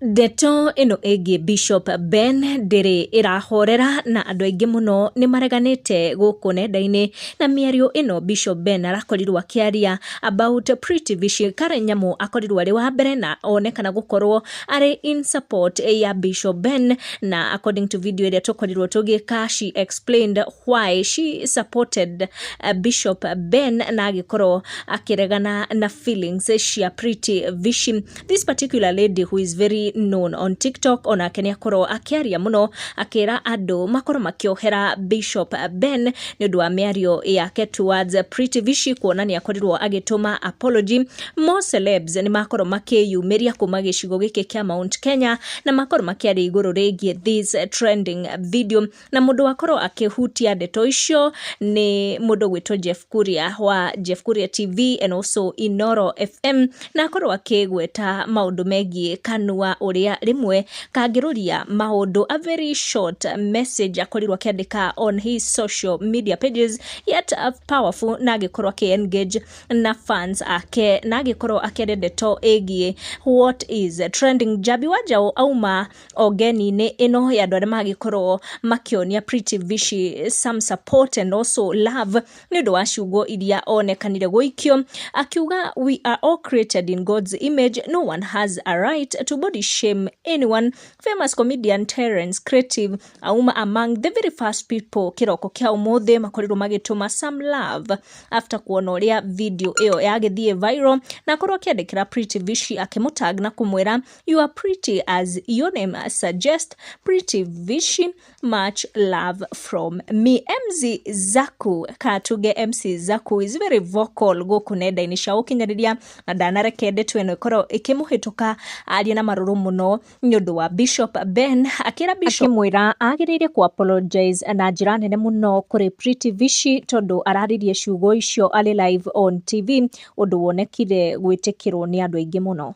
Ndeto ino ĩgiĩ Bishop Ben ndĩrĩ ĩrahorera na andũ aingĩ mũno nĩ mareganĩte gũkũ nenda-inĩ, na mĩario ĩno Bishop Ben arakorirwo akĩaria about Pretty Vishi. Karen Nyamu akorirwo arĩ wa mbere na onekana gũkorwo arĩ in support ya Bishop Ben, na according to video ĩrĩa tũkorirwo tũgĩka, she explained why she supported Bishop Ben na agĩkorwo akĩregana na feelings cia Pretty Vishi. This particular lady who is very known on TikTok, onake nĩ akorwo akĩaria mũno akĩra andũ makorwo makĩohera Bishop Ben nĩ ũndũ wa mĩario yake towards Pretty Vishi, kuona nĩ akorirwo agĩtũma apology. More celebs nĩ makorwo makĩyumĩria kuma gĩcigo gĩkĩ kĩa Mount Kenya na makorwo makĩaria igũrũ rĩgiĩ this trending video, na mũndũ wakorwo akĩhutia ndeto icio nĩ mũndũ gwĩtwo Jeff Kuria wa Jeff Kuria TV and also Inoro FM, na akorwo akĩgweta maũndũ megiĩ kanua ũrĩa rĩmwe kangĩrũria maũndũ. A very short message akorirwo akĩandĩka on his social media pages, yet powerful, na agĩkorwo akĩ-engage na fans ake, na agĩkorwo akĩaria ndeto ĩgiĩ what is trending. Jabi Wanjaũ auma ogeni-inĩ ĩno ya andũ arĩa magĩkorwo makĩonia Pretty Vishi some support and also love nĩ ũndũ wa ciugo iria onekanire gũikio, akiuga we are all created in God's image, no one has a right to body shame anyone. Famous comedian Terence Creative auma among the very first people kiroko kia ũmũthĩ makorirwo magĩtũma some love after kuona ũrĩa video ĩyo yagĩthiĩ viral, na akorwo akĩandĩkĩra Pretty Vishi akĩmũtag na kũmwĩra you are pretty as your name suggest, Pretty Vishi, much love from me. MC Zaku, katuge MC Zaku is very vocal gũkũ nenda-inĩ cia ũkinyanĩria, na ndanareke ndeto ĩno ĩkorwo ĩkĩmũhĩtũka aria na marũrũ mũno nĩ ũndũ wa Bishop Ben, akĩra Bishop akĩmwĩra agĩrĩire ku apologize na njĩra nene mũno kũrĩ Pretty Vishi tondũ araririe ciugo icio arĩ live on TV, ũndũ wonekire gwĩtĩkĩrwo nĩ andũ aingĩ mũno.